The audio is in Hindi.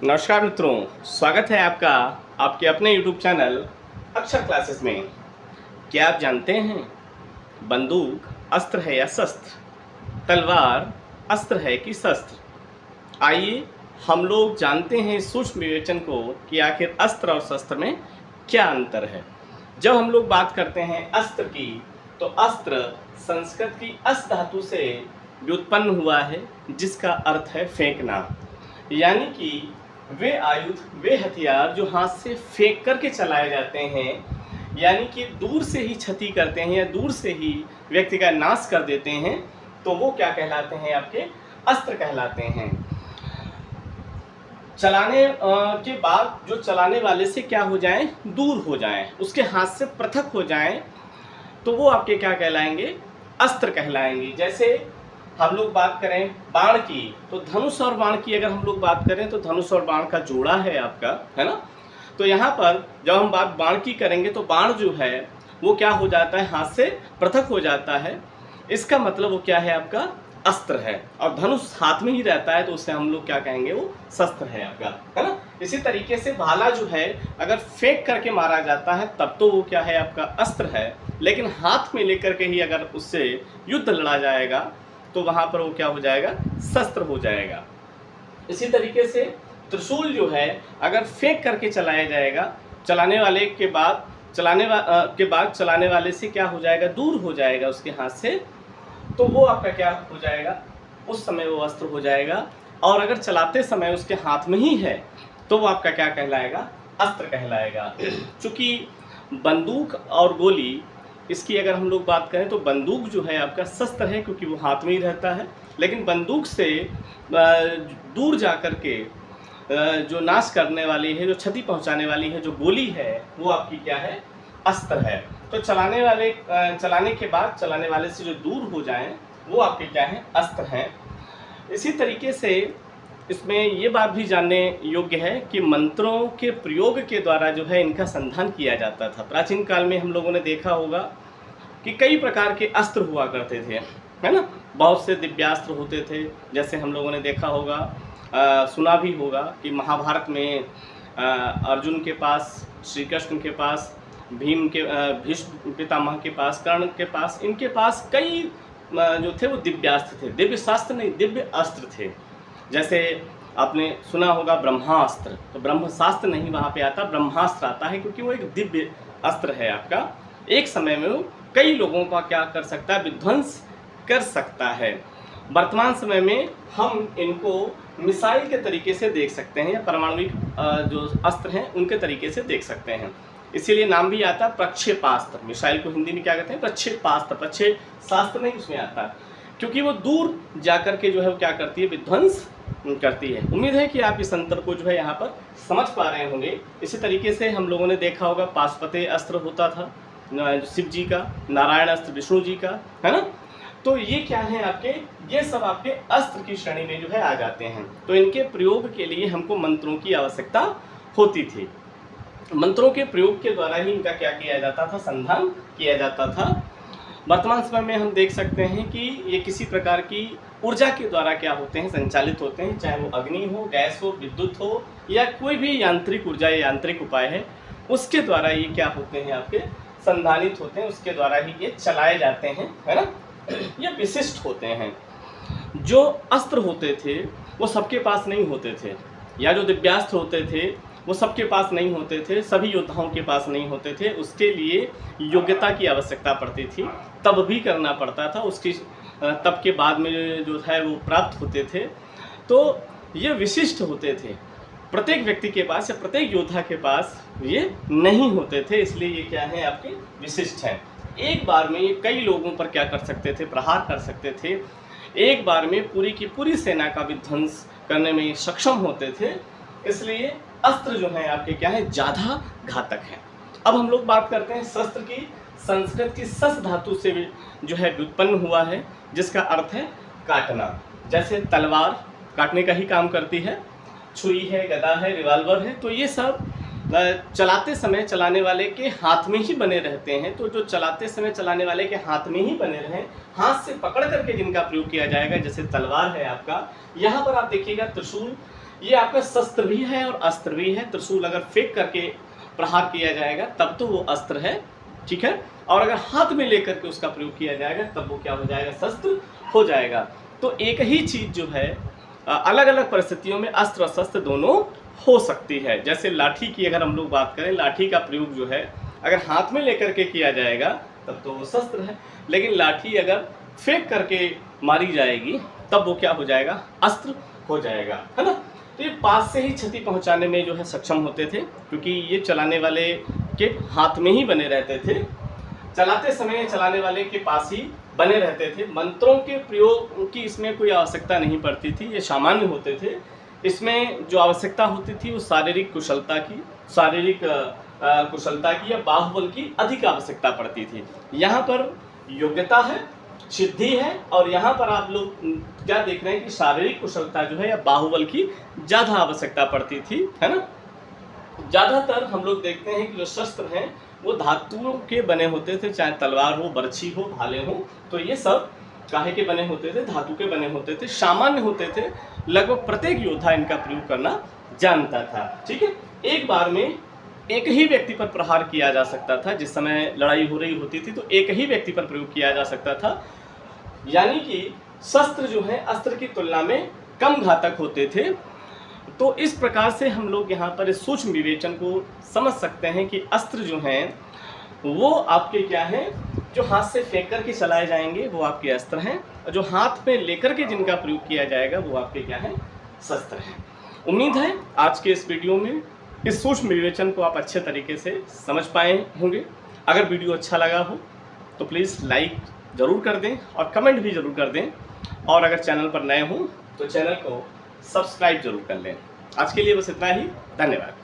नमस्कार मित्रों, स्वागत है आपका आपके अपने YouTube चैनल अक्षर क्लासेस में। क्या आप जानते हैं बंदूक अस्त्र है या शस्त्र, तलवार अस्त्र है कि शस्त्र? आइए हम लोग जानते हैं सूक्ष्म विवेचन को कि आखिर अस्त्र और शस्त्र में क्या अंतर है। जब हम लोग बात करते हैं अस्त्र की, तो अस्त्र संस्कृत की अस धातु से व्युत्पन्न हुआ है, जिसका अर्थ है फेंकना। यानी कि वे आयुध, वे हथियार जो हाथ से फेंक करके चलाए जाते हैं, यानी कि दूर से ही क्षति करते हैं या दूर से ही व्यक्ति का नाश कर देते हैं, तो वो क्या कहलाते हैं? आपके अस्त्र कहलाते हैं। चलाने के बाद जो चलाने वाले से क्या हो जाएं? दूर हो जाएं, उसके हाथ से पृथक हो जाएं, तो वो आपके क्या कहलाएंगे? अस्त्र कहलाएंगे। जैसे हम लोग बात करें बाण की, तो धनुष और बाण की अगर हम लोग बात करें तो धनुष और बाण का जोड़ा है आपका, है ना। तो यहाँ पर जब हम बात बाण की करेंगे तो बाण जो है वो क्या हो जाता है? हाथ से पृथक हो जाता है। इसका मतलब वो क्या है? आपका अस्त्र है। और धनुष हाथ में ही रहता है, तो उससे हम लोग क्या कहेंगे? वो शस्त्र है आपका, है ना। इसी तरीके से भाला जो है अगर फेंक करके मारा जाता है तब तो वो क्या है? आपका अस्त्र है। लेकिन हाथ में लेकर के ही अगर उससे युद्ध लड़ा जाएगा तो वहाँ पर वो क्या हो जाएगा? शस्त्र हो जाएगा। इसी तरीके से त्रिशूल जो है अगर फेंक करके चलाया जाएगा, चलाने वाले के बाद चलाने वाले से क्या हो जाएगा? दूर हो जाएगा उसके हाथ से, तो वो आपका क्या हो जाएगा? उस समय वो अस्त्र हो जाएगा। और अगर चलाते समय उसके हाथ में ही है तो वो आपका क्या कहलाएगा? अस्त्र कहलाएगा। चूँकि बंदूक और गोली, इसकी अगर हम लोग बात करें तो बंदूक जो है आपका शस्त्र है, क्योंकि वो हाथ में ही रहता है। लेकिन बंदूक से दूर जा कर के जो नाश करने वाली है, जो क्षति पहुंचाने वाली है, जो गोली है, वो आपकी क्या है? अस्त्र है। तो चलाने के बाद चलाने वाले से जो दूर हो जाएं, वो आपके क्या है? अस्त्र हैं। इसी तरीके से इसमें ये बात भी जानने योग्य है कि मंत्रों के प्रयोग के द्वारा जो है इनका संधान किया जाता था। प्राचीन काल में हम लोगों ने देखा होगा कि कई प्रकार के अस्त्र हुआ करते थे, है ना। बहुत से दिव्यास्त्र होते थे। जैसे हम लोगों ने देखा होगा, सुना भी होगा कि महाभारत में अर्जुन के पास, श्री कृष्ण के पास, भीष्म पितामह के पास, कर्ण के पास, इनके पास कई जो थे वो दिव्यास्त्र थे। दिव्य शास्त्र नहीं, दिव्य अस्त्र थे। जैसे आपने सुना होगा ब्रह्मास्त्र, तो ब्रह्मशास्त्र नहीं वहाँ पे आता, ब्रह्मास्त्र आता है, क्योंकि वो एक दिव्य अस्त्र है आपका। एक समय में वो कई लोगों का क्या कर सकता है? विध्वंस कर सकता है। वर्तमान समय में हम इनको मिसाइल के तरीके से देख सकते हैं, या परमाणुविक जो अस्त्र हैं उनके तरीके से देख सकते हैं। इसीलिए नाम भी आता है प्रक्षेपास्त्र। मिसाइल को हिंदी में क्या कहते हैं? प्रक्षेपास्त्र। प्रक्षेप शास्त्र नहीं उसमें आता, क्योंकि वो दूर जाकर के जो है वो क्या करती है? विध्वंस करती है। उम्मीद है कि आप इस अंतर को जो है यहाँ पर समझ पा रहे होंगे। इसी तरीके से हम लोगों ने देखा होगा पाशुपते अस्त्र होता था शिव जी का, नारायण अस्त्र विष्णु जी का, है ना। तो ये क्या है? आपके ये सब आपके अस्त्र की श्रेणी में जो है आ जाते हैं। तो इनके प्रयोग के लिए हमको मंत्रों की आवश्यकता होती थी। मंत्रों के प्रयोग के द्वारा ही इनका क्या किया जाता था? संधान किया जाता था। वर्तमान समय में हम देख सकते हैं कि ये किसी प्रकार की ऊर्जा के द्वारा क्या होते हैं? संचालित होते हैं, चाहे वो अग्नि हो, गैस हो, विद्युत हो, या कोई भी यांत्रिक ऊर्जा या यांत्रिक उपाय है, उसके द्वारा ये क्या होते हैं? आपके संधानित होते हैं, उसके द्वारा ही ये चलाए जाते हैं, है ना। ये विशिष्ट होते हैं। जो अस्त्र होते थे वो सबके पास नहीं होते थे, या जो दिव्यास्त्र होते थे वो सबके पास नहीं होते थे, सभी योद्धाओं के पास नहीं होते थे। उसके लिए योग्यता की आवश्यकता पड़ती थी, तब भी करना पड़ता था। उसकी तब के बाद में जो है वो प्राप्त होते थे। तो ये विशिष्ट होते थे। प्रत्येक व्यक्ति के पास या प्रत्येक योद्धा के पास ये नहीं होते थे, इसलिए ये क्या है? आपके विशिष्ट हैं। एक बार में ये कई लोगों पर क्या कर सकते थे? प्रहार कर सकते थे। एक बार में पूरी की पूरी सेना का विध्वंस करने में सक्षम होते थे। इसलिए अस्त्र जो है आपके क्या है? ज़्यादा घातक हैं। अब हम लोग बात करते हैं शस्त्र की। संस्कृत की शस धातु से जो है व्युत्पन्न हुआ है, जिसका अर्थ है काटना। जैसे तलवार काटने का ही काम करती है, छुरी है, गदा है, रिवाल्वर है, तो ये सब चलाते समय चलाने वाले के हाथ में ही बने रहते हैं। तो जो चलाते समय चलाने वाले के हाथ में ही बने रहें, हाथ से पकड़ करके जिनका प्रयोग किया जाएगा, जैसे तलवार है आपका, यहाँ पर आप देखिएगा त्रिशूल, ये आपका शस्त्र भी है और अस्त्र भी है। त्रिशूल अगर फेंक करके प्रहार किया जाएगा तब तो वो अस्त्र है, ठीक है, और अगर हाथ में लेकर के उसका प्रयोग किया जाएगा तब वो क्या हो जाएगा, शस्त्र हो जाएगा। तो एक ही चीज जो है अलग अलग परिस्थितियों में अस्त्र और शस्त्र दोनों हो सकती है। जैसे लाठी की अगर हम लोग बात करें, लाठी का प्रयोग जो है अगर हाथ में लेकर के किया जाएगा तब तो वो शस्त्र है, लेकिन लाठी अगर फेंक करके मारी जाएगी तब वो क्या हो जाएगा, अस्त्र हो जाएगा, है ना। तो ये पास से ही क्षति पहुंचाने में जो है सक्षम होते थे, क्योंकि ये चलाने वाले के हाथ में ही बने रहते थे, चलाते समय चलाने वाले के पास ही बने रहते थे। मंत्रों के प्रयोग की इसमें कोई आवश्यकता नहीं पड़ती थी, ये सामान्य होते थे। इसमें जो आवश्यकता होती थी वो शारीरिक कुशलता की, कुशलता की या बाहुबल की अधिक आवश्यकता पड़ती थी। यहाँ पर योग्यता है, सिद्धि है, और यहाँ पर आप लोग क्या देख रहे हैं कि शारीरिक कुशलता जो है या बाहुबल की ज़्यादा आवश्यकता पड़ती थी, है ना। ज़्यादातर हम लोग देखते हैं कि जो शस्त्र हैं वो धातुओं के बने होते थे, चाहे तलवार हो, बर्छी हो, भाले हो, तो ये सब काहे के बने होते थे, धातु के बने होते थे, सामान्य होते थे। लगभग प्रत्येक योद्धा इनका प्रयोग करना जानता था, ठीक है। एक बार में एक ही व्यक्ति पर प्रहार किया जा सकता था। जिस समय लड़ाई हो रही होती थी तो एक ही व्यक्ति पर प्रयोग किया जा सकता था, यानी कि शस्त्र जो है अस्त्र की तुलना में कम घातक होते थे। तो इस प्रकार से हम लोग यहाँ पर इस सूक्ष्म विवेचन को समझ सकते हैं कि अस्त्र जो हैं वो आपके क्या हैं, जो हाथ से फेंक कर के चलाए जाएंगे वो आपके अस्त्र हैं, और जो हाथ में लेकर के जिनका प्रयोग किया जाएगा वो आपके क्या हैं, शस्त्र हैं। उम्मीद है आज के इस वीडियो में इस सूक्ष्म विवेचन को आप अच्छे तरीके से समझ पाए होंगे। अगर वीडियो अच्छा लगा हो तो प्लीज़ लाइक ज़रूर कर दें और कमेंट भी ज़रूर कर दें, और अगर चैनल पर नए हों तो चैनल को सब्सक्राइब जरूर कर लें। आज के लिए बस इतना ही, धन्यवाद।